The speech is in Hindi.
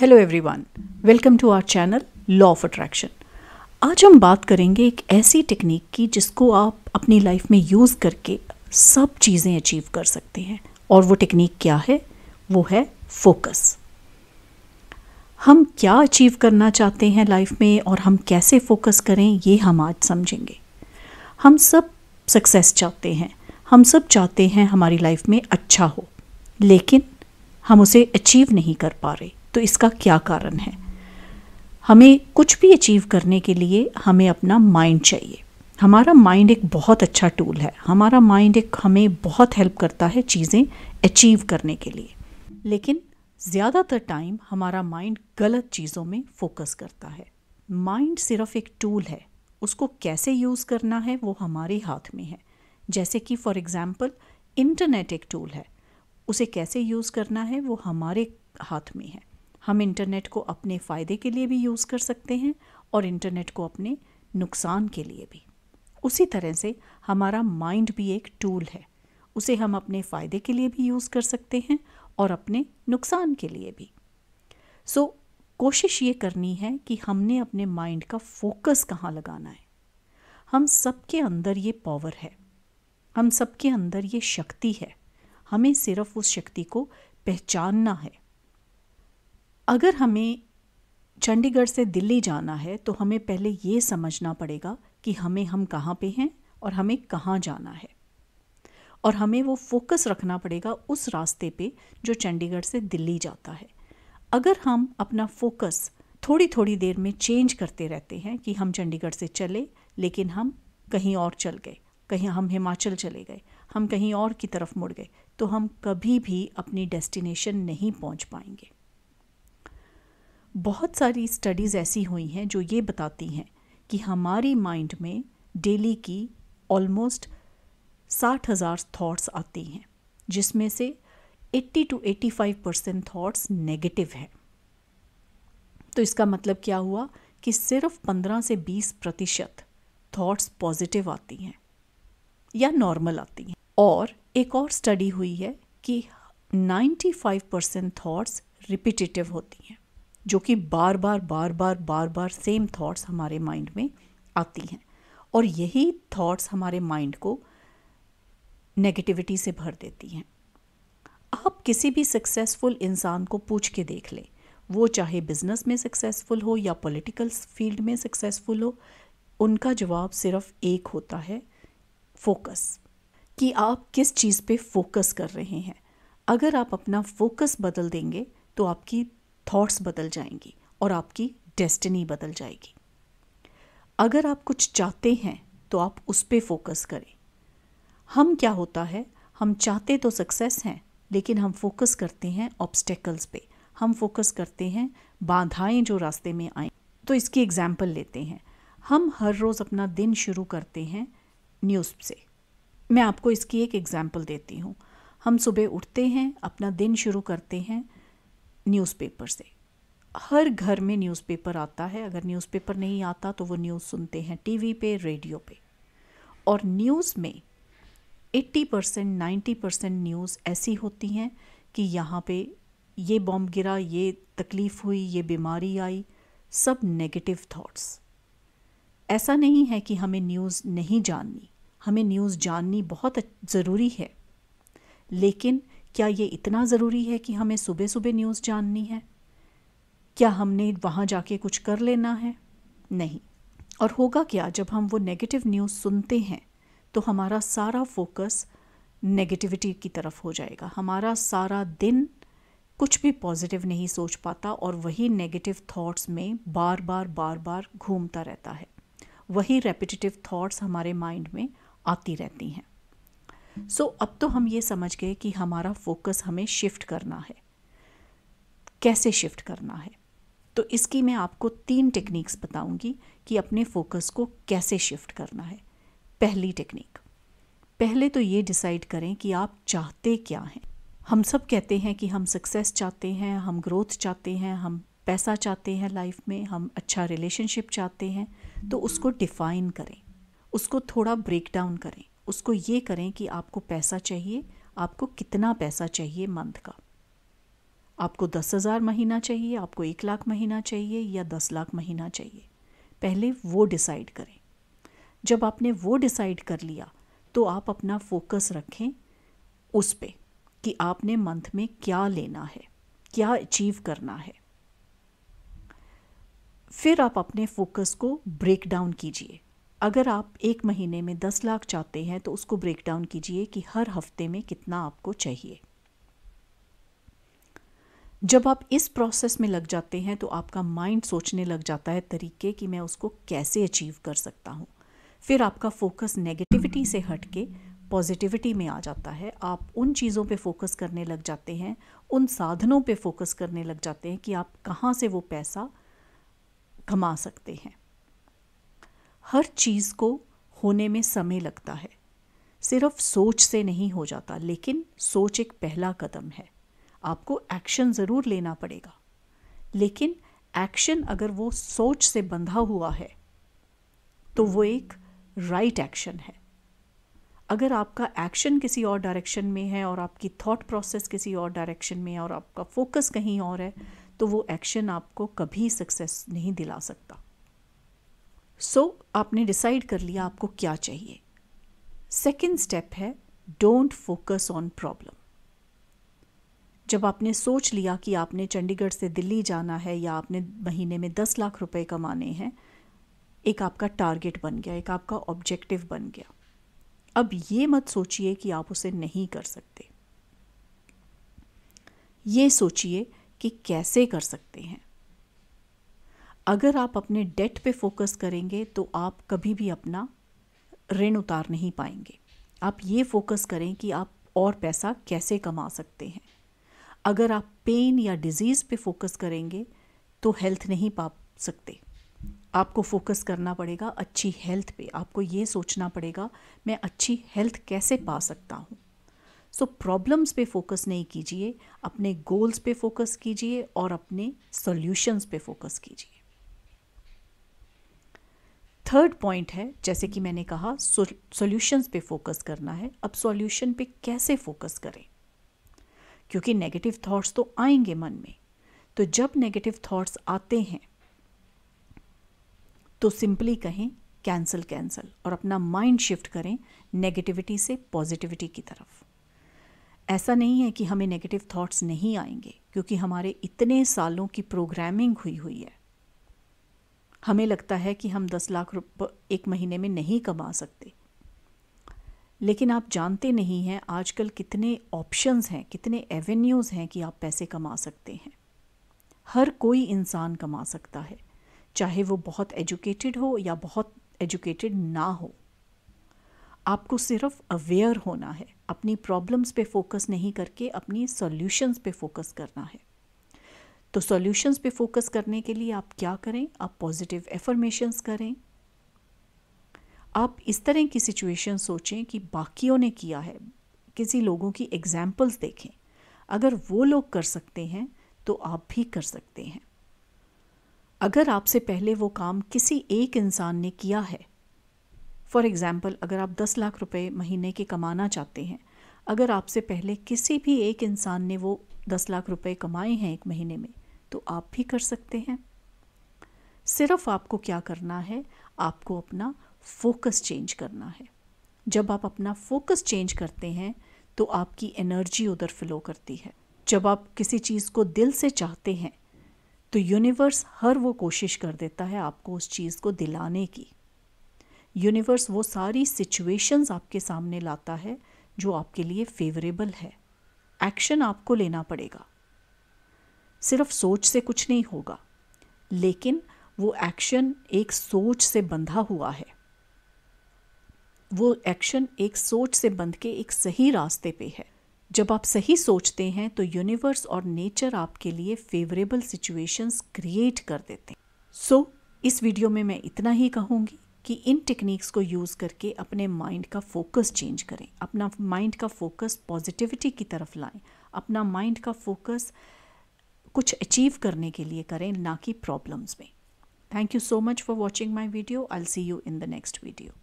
Hello everyone, welcome to our channel law of attraction. आज हम बात करेंगे एक ऐसी टेक्निक की जिसको आप अपनी लाइफ में यूज़ करके सब चीज़ें अचीव कर सकते हैं। और वो टेक्निक क्या है? वो है फोकस। हम क्या अचीव करना चाहते हैं लाइफ में और हम कैसे फोकस करें, ये हम आज समझेंगे। हम सब सक्सेस चाहते हैं, हम सब चाहते हैं हमारी लाइफ में अच्छा हो, लेकिन हम उसे अचीव नहीं कर पा रहे। तो इसका क्या कारण है? हमें कुछ भी अचीव करने के लिए हमें अपना माइंड चाहिए। हमारा माइंड एक बहुत अच्छा टूल है। हमारा माइंड हमें बहुत हेल्प करता है चीज़ें अचीव करने के लिए, लेकिन ज़्यादातर टाइम हमारा माइंड गलत चीज़ों में फोकस करता है। माइंड सिर्फ एक टूल है, उसको कैसे यूज़ करना है वो हमारे हाथ में है। जैसे कि फॉर एग्ज़ाम्पल इंटरनेट एक टूल है, उसे कैसे यूज़ करना है वो हमारे हाथ में है। हम इंटरनेट को अपने फ़ायदे के लिए भी यूज़ कर सकते हैं और इंटरनेट को अपने नुकसान के लिए भी। उसी तरह से हमारा माइंड भी एक टूल है, उसे हम अपने फ़ायदे के लिए भी यूज़ कर सकते हैं और अपने नुकसान के लिए भी। कोशिश ये करनी है कि हमने अपने माइंड का फोकस कहाँ लगाना है। हम सबके अंदर ये पावर है, हम सबके अंदर ये शक्ति है, हमें सिर्फ उस शक्ति को पहचानना है। अगर हमें चंडीगढ़ से दिल्ली जाना है तो हमें पहले ये समझना पड़ेगा कि हम कहाँ पे हैं और हमें कहाँ जाना है, और हमें वो फोकस रखना पड़ेगा उस रास्ते पे जो चंडीगढ़ से दिल्ली जाता है। अगर हम अपना फोकस थोड़ी थोड़ी देर में चेंज करते रहते हैं कि हम चंडीगढ़ से चले लेकिन हम कहीं और चल गए, कहीं हम हिमाचल चले गए, हम कहीं और की तरफ मुड़ गए, तो हम कभी भी अपनी डेस्टिनेशन नहीं पहुंच पाएंगे। बहुत सारी स्टडीज़ ऐसी हुई हैं जो ये बताती हैं कि हमारी माइंड में डेली की ऑलमोस्ट 60,000 थॉट्स आती हैं, जिसमें से 80 to 85% थॉट्स नेगेटिव हैं। तो इसका मतलब क्या हुआ कि सिर्फ 15 से 20% थॉट्स पॉजिटिव आती हैं या नॉर्मल आती हैं। और एक और स्टडी हुई है कि 95% थॉट्स रिपीटेटिव होती हैं, जो कि बार बार सेम थॉट्स हमारे माइंड में आती हैं, और यही थॉट्स हमारे माइंड को नेगेटिविटी से भर देती हैं। आप किसी भी सक्सेसफुल इंसान को पूछ के देख लें, वो चाहे बिजनेस में सक्सेसफुल हो या पॉलिटिकल फील्ड में सक्सेसफुल हो, उनका जवाब सिर्फ एक होता है, फोकस। कि आप किस चीज़ पे फोकस कर रहे हैं। अगर आप अपना फोकस बदल देंगे तो आपकी थॉट्स बदल जाएंगी और आपकी डेस्टिनी बदल जाएगी। अगर आप कुछ चाहते हैं तो आप उस पे फोकस करें। हम क्या होता है, हम चाहते तो सक्सेस हैं, लेकिन हम फोकस करते हैं ऑब्स्टेकल्स पे, हम फोकस करते हैं बाधाएं जो रास्ते में आए। तो इसकी एग्जाम्पल लेते हैं। हम हर रोज़ अपना दिन शुरू करते हैं न्यूज़ से। मैं आपको इसकी एक एग्जाम्पल देती हूँ। हम सुबह उठते हैं, अपना दिन शुरू करते हैं न्यूज़पेपर से। हर घर में न्यूज़पेपर आता है, अगर न्यूज़पेपर नहीं आता तो वो न्यूज़ सुनते हैं टीवी पे, रेडियो पे। और न्यूज़ में 80% 90% न्यूज़ ऐसी होती हैं कि यहाँ पे ये बॉम्ब गिरा, ये तकलीफ़ हुई, ये बीमारी आई, सब नेगेटिव थॉट्स। ऐसा नहीं है कि हमें न्यूज़ नहीं जाननी, हमें न्यूज़ जाननी बहुत ज़रूरी है, लेकिन क्या ये इतना ज़रूरी है कि हमें सुबह सुबह न्यूज़ जाननी है? क्या हमने वहाँ जाके कुछ कर लेना है? नहीं। और होगा क्या, जब हम वो नेगेटिव न्यूज़ सुनते हैं तो हमारा सारा फोकस नेगेटिविटी की तरफ हो जाएगा। हमारा सारा दिन कुछ भी पॉजिटिव नहीं सोच पाता और वही नेगेटिव थॉट्स में बार बार घूमता रहता है। वही रेपिटेटिव थॉट्स हमारे माइंड में आती रहती हैं। अब तो हम ये समझ गए कि हमारा फोकस हमें शिफ्ट करना है। कैसे शिफ्ट करना है? तो इसकी मैं आपको 3 टेक्निक्स बताऊंगी कि अपने फोकस को कैसे शिफ्ट करना है। पहली टेक्निक, पहले तो ये डिसाइड करें कि आप चाहते क्या हैं। हम सब कहते हैं कि हम सक्सेस चाहते हैं, हम ग्रोथ चाहते हैं, हम पैसा चाहते हैं लाइफ में, हम अच्छा रिलेशनशिप चाहते हैं। तो उसको डिफ़ाइन करें, उसको थोड़ा ब्रेक डाउन करें। उसको ये करें कि आपको पैसा चाहिए, आपको कितना पैसा चाहिए मंथ का, आपको 10,000 महीना चाहिए, आपको 1 लाख महीना चाहिए या 10 लाख महीना चाहिए, पहले वो डिसाइड करें। जब आपने वो डिसाइड कर लिया तो आप अपना फोकस रखें उस पे कि आपने मंथ में क्या लेना है, क्या अचीव करना है। फिर आप अपने फोकस को ब्रेक डाउन कीजिए। अगर आप 1 महीने में 10 लाख चाहते हैं तो उसको ब्रेक डाउन कीजिए कि हर हफ्ते में कितना आपको चाहिए। जब आप इस प्रोसेस में लग जाते हैं तो आपका माइंड सोचने लग जाता है तरीके कि मैं उसको कैसे अचीव कर सकता हूँ। फिर आपका फोकस नेगेटिविटी से हट के पॉजिटिविटी में आ जाता है। आप उन चीज़ों पे फोकस करने लग जाते हैं, उन साधनों पे फोकस करने लग जाते हैं कि आप कहाँ से वो पैसा कमा सकते हैं। हर चीज़ को होने में समय लगता है, सिर्फ सोच से नहीं हो जाता, लेकिन सोच एक पहला कदम है। आपको एक्शन ज़रूर लेना पड़ेगा, लेकिन एक्शन अगर वो सोच से बंधा हुआ है तो वो एक राइट एक्शन है। अगर आपका एक्शन किसी और डायरेक्शन में है और आपकी थॉट प्रोसेस किसी और डायरेक्शन में है और आपका फोकस कहीं और है, तो वो एक्शन आपको कभी सक्सेस नहीं दिला सकता। आपने डिसाइड कर लिया आपको क्या चाहिए। सेकेंड स्टेप है डोंट फोकस ऑन प्रॉब्लम। जब आपने सोच लिया कि आपने चंडीगढ़ से दिल्ली जाना है या आपने महीने में 10 लाख रुपए कमाने हैं, एक आपका टारगेट बन गया, एक आपका ऑब्जेक्टिव बन गया। अब ये मत सोचिए कि आप उसे नहीं कर सकते, ये सोचिए कि कैसे कर सकते हैं। अगर आप अपने डेट पे फोकस करेंगे तो आप कभी भी अपना ऋण उतार नहीं पाएंगे। आप ये फोकस करें कि आप और पैसा कैसे कमा सकते हैं। अगर आप पेन या डिजीज़ पे फोकस करेंगे तो हेल्थ नहीं पा सकते। आपको फोकस करना पड़ेगा अच्छी हेल्थ पे। आपको ये सोचना पड़ेगा मैं अच्छी हेल्थ कैसे पा सकता हूँ। प्रॉब्लम्स पे फोकस नहीं कीजिए, अपने गोल्स पे फोकस कीजिए और अपने सॉल्यूशंस पे फोकस कीजिए। थर्ड पॉइंट है, जैसे कि मैंने कहा, सॉल्यूशंस पे फोकस करना है। अब सॉल्यूशन पे कैसे फोकस करें, क्योंकि नेगेटिव थॉट्स तो आएंगे मन में। तो जब नेगेटिव थॉट्स आते हैं तो सिंपली कहें कैंसल कैंसल और अपना माइंड शिफ्ट करें नेगेटिविटी से पॉजिटिविटी की तरफ। ऐसा नहीं है कि हमें नेगेटिव थॉट्स नहीं आएंगे, क्योंकि हमारे इतने सालों की प्रोग्रामिंग हुई है। हमें लगता है कि हम 10 लाख रुपये 1 महीने में नहीं कमा सकते, लेकिन आप जानते नहीं हैं आजकल कितने ऑप्शंस हैं, कितने एवेन्यूज़ हैं कि आप पैसे कमा सकते हैं। हर कोई इंसान कमा सकता है, चाहे वो बहुत एजुकेटेड हो या बहुत एजुकेटेड ना हो। आपको सिर्फ अवेयर होना है, अपनी प्रॉब्लम्स पे फोकस नहीं करके अपनी सॉल्यूशंस पे फोकस करना है। तो सॉल्यूशंस पे फोकस करने के लिए आप क्या करें, आप पॉजिटिव एफर्मेशंस करें। आप इस तरह की सिचुएशन सोचें कि बाकियों ने किया है, किसी लोगों की एग्जाम्पल्स देखें। अगर वो लोग कर सकते हैं तो आप भी कर सकते हैं। अगर आपसे पहले वो काम किसी एक इंसान ने किया है, फॉर एग्ज़ाम्पल अगर आप 10 लाख रुपए महीने के कमाना चाहते हैं, अगर आपसे पहले किसी भी एक इंसान ने वो 10 लाख रुपए कमाए हैं 1 महीने में, तो आप भी कर सकते हैं। सिर्फ आपको क्या करना है, आपको अपना फोकस चेंज करना है। जब आप अपना फोकस चेंज करते हैं तो आपकी एनर्जी उधर फ्लो करती है। जब आप किसी चीज़ को दिल से चाहते हैं तो यूनिवर्स हर वो कोशिश कर देता है आपको उस चीज़ को दिलाने की। यूनिवर्स वो सारी सिचुएशंस आपके सामने लाता है जो आपके लिए फेवरेबल है। एक्शन आपको लेना पड़ेगा, सिर्फ सोच से कुछ नहीं होगा, लेकिन वो एक्शन एक सोच से बंधा हुआ है। वो एक्शन एक सोच से बंध के एक सही रास्ते पे है। जब आप सही सोचते हैं तो यूनिवर्स और नेचर आपके लिए फेवरेबल सिचुएशंस क्रिएट कर देते हैं। इस वीडियो में मैं इतना ही कहूँगी कि इन टेक्निक्स को यूज़ करके अपने माइंड का फोकस चेंज करें, अपना माइंड का फोकस पॉजिटिविटी की तरफ लाएं, अपना माइंड का फोकस कुछ अचीव करने के लिए करें, ना कि प्रॉब्लम्स में। Thank you so much for watching my video. I will see you in the next video.